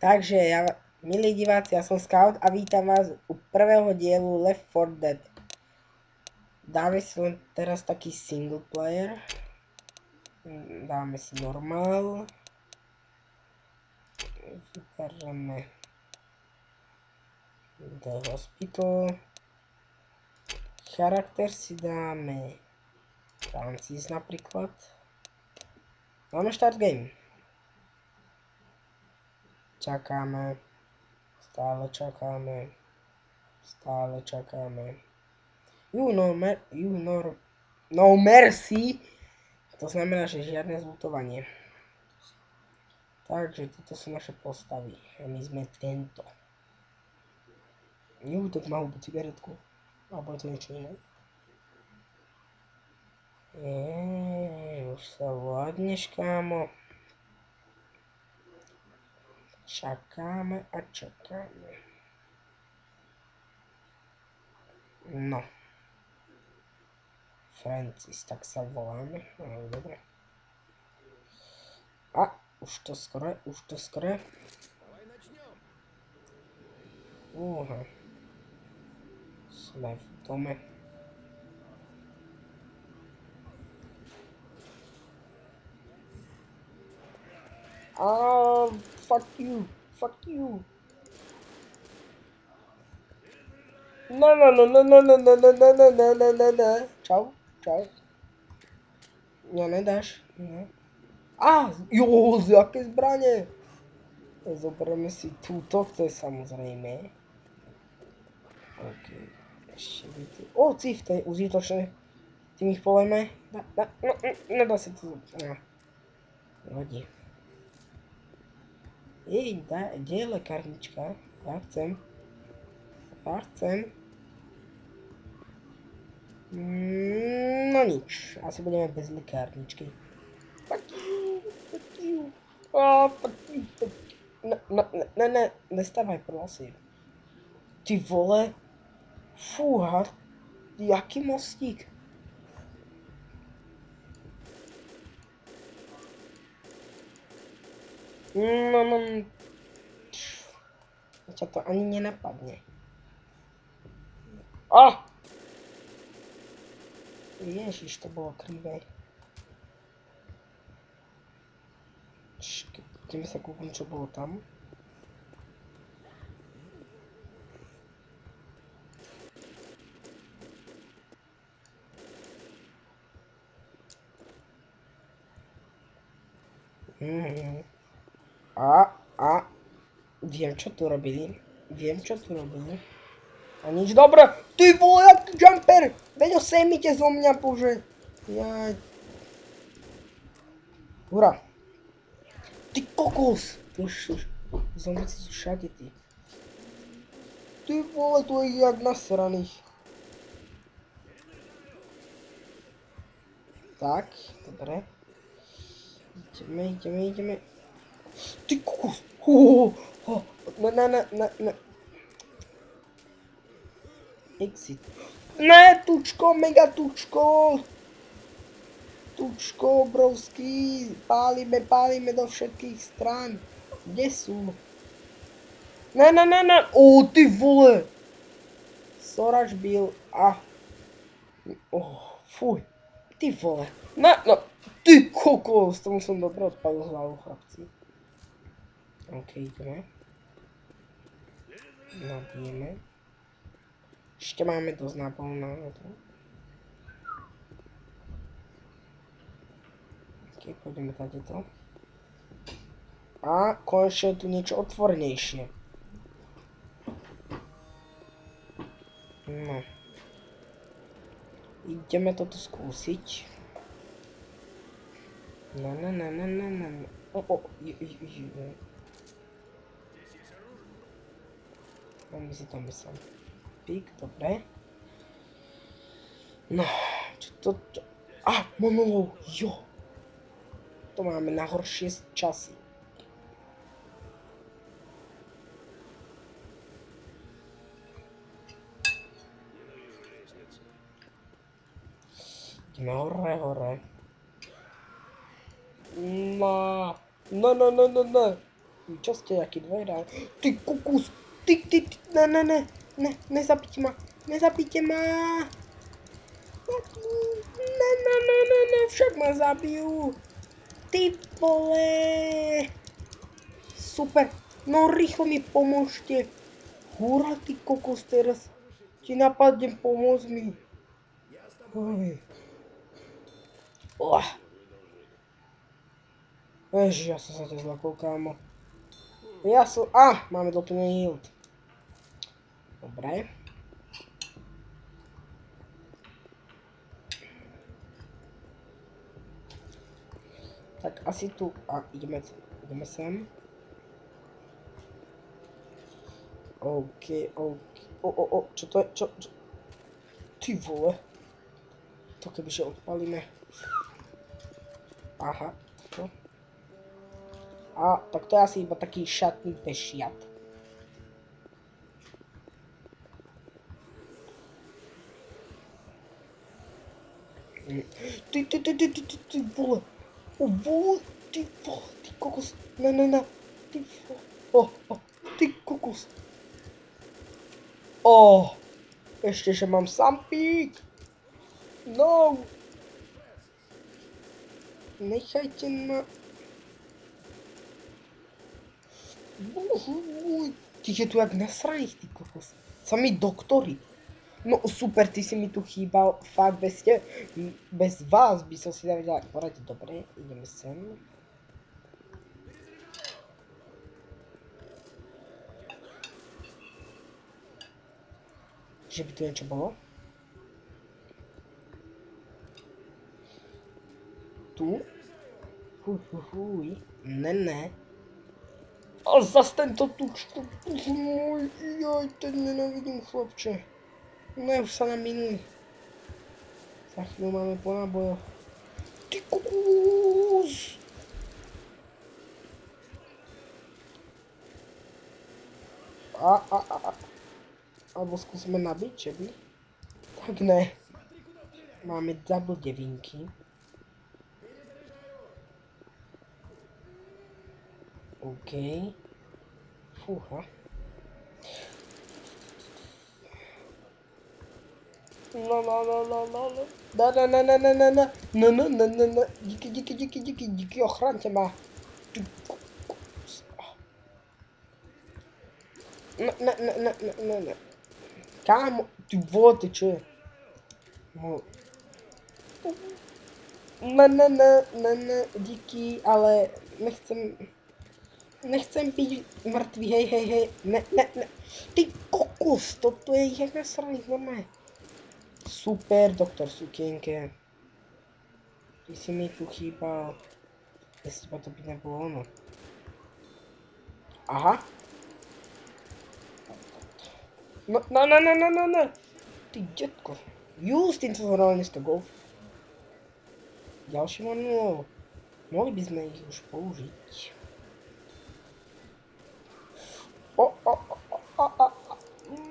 Takže milí diváci, ja som Scout a vítam vás u prvého dielu Left 4 Dead. Dáme si len teraz taký single player. Dáme si normál. Vyberieme The Hospital. Charakter si dáme Francis napríklad. Máme start game. Čakáme. Stále čakáme. Stále čakáme. No mercy. To znamená, že žiadne zlutovanie. Takže toto sú naše postavy. A my sme tento. Tak malú cigaretku. Alebo je to niečo iné. Už sa vládneš, kámo. Čakáme a čakáme. No. Francis, tak sa voláme. No, dobre. A, už to skoro. Sme v dome. Fuck you. No. Čau. Mňa nedáš? Ne. Z jaké zbrane? Zoberieme si túto, to je samozrejme. OK. Ešte víte. Cif, to je užitočné. Tým ich polejme. Nedá sa to. Nevadí. Kde je lekárnička? Ja chcem. No nič. Asi budeme bez lekárničky. Fuck you. Ne, nestávaj, prosím. Ty vole. Fúha. Jaký mostík? No. Ťa to ani nenapadne. Ježiš, to bolo krivé. Ideme sa kúknúť, čo bolo tam. Viem, čo tu robili. A nič dobré. Ty vole, jaký jumper! Veď semite zo mňa, bože. Jaj. Hurá. Ty kokos. Zombici sú všade, ty. Ty vole, tu je jak nasraných. Tak, dobre. Ideme. Ty kokos. Ne. Exit. Ne, tučko, mega tučko. Tučko, obrovský. Pálime do všetkých strán. Kde sú? Ne. Ty vole. Sorač byl. Fuj. Ty vole. No. Ty kokos. Tomu som dobre odpadol z hlavu, chlapci. OK, ideme. Nabijeme. Ešte máme dosť nápolu na to. OK, pôjdeme tadeto. A konečne je tu niečo otvorenejšie. No. Ideme toto skúsiť. No. Máme si to myslím. Pík, dobre. No, čo to... monolog, jo. To máme na horšie časy. Ideme hore. No. Čo ste, jaký dvojrál? Ty kukus! Ty, ne, nezabíte ma! Ne, však ma zabijú! Ty vole! Super! No rýchlo mi pomôžte! Hurá, ty kokos, teraz ti napadnem, pomôcť mi! Ježiš, ja som sa ťa zlakol, kámo. Máme doplnený yield. Dobre. Tak asi tu, ideme sem. OK. Čo to je, čo? Ty vole. To kebyže odpalíme. Aha, to. Tak to je asi iba taký šatný pešiat. Ty vole. Ty kokos. Ne. Ty vole. Ty kokos. Ešte, že mám sampík. No. Nechajte ma. Ty je tu jak nasraných, ty kokos. Sami doktori. No super, ty si mi tu chýbal, fakt bez vás by som si nevedela poradiť. Dobre, ideme sem. Že by tu niečo bolo? Tu? Fuj. Ne. A zas tento tučko. Joj, ten nenávidím, chlapče. Ne, už sa nám minuli. Za chvíľu máme po nábojoch. Ty kukus! Alebo skúsme nabiť, že by? Tak ne. Máme double devinky. OK. Fúha. No. No. Díky, ochránte ma. Ne. Kámo, ty vole, ty čo je? Ne, díky, ale nechcem byť mŕtvý, hej, ne. Ty kokos, toto je jak nasraných, normálne. Super, doktor Sukienke. Ty si mi tu chýbal. Jestli to by nebolo ono. Aha. No. Ty detko. S tým som hral dneska golf. Ďalší manuál. Mohli by sme ich už použiť.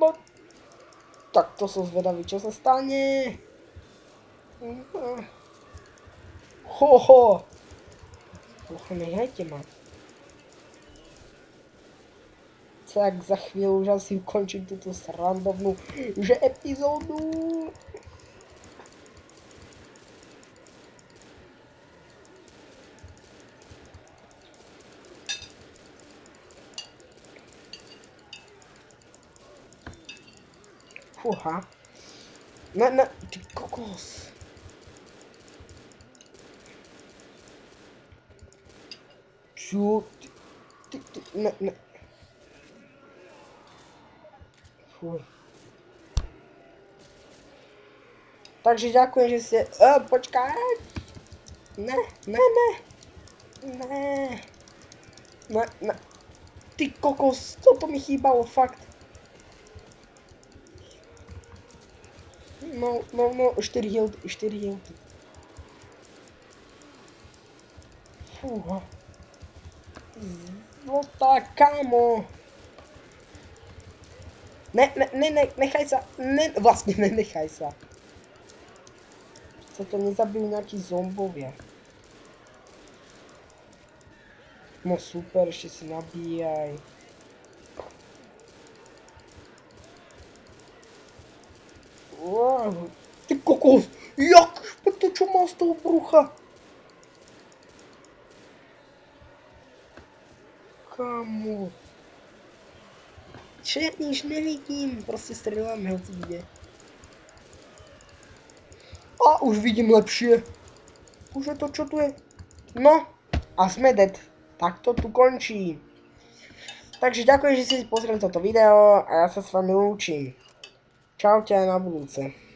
No. Tak to som zvedavý, čo sa stane. Nehajte ma. Tak za chvíľu už asi ukončím túto srandovnú epizódu. Fúha. Ne, ty kokos. Čo? Ne. Fuj. Takže ďakujem, že ste... Počkaj! Ne. Ty kokos, toto mi chýbalo, fakt. No, 4 hildy. Fúha. No tak, kámo. Nechaj sa. Vlastne nenechaj sa. Sa to nezabijú nejakí zombovia. No super, ešte si nabíjaj. Wow, ty kokos, jak? To čo má z toho brucha? Kamo. Čo ja nič nevidím, proste strieľame hoci kde. A už vidím lepšie. Už je to, čo tu je. No, a sme dead. Tak to tu končí. Takže ďakujem, že ste si pozreli toto video a ja sa s vami lúčim. Čaute aj na budúce.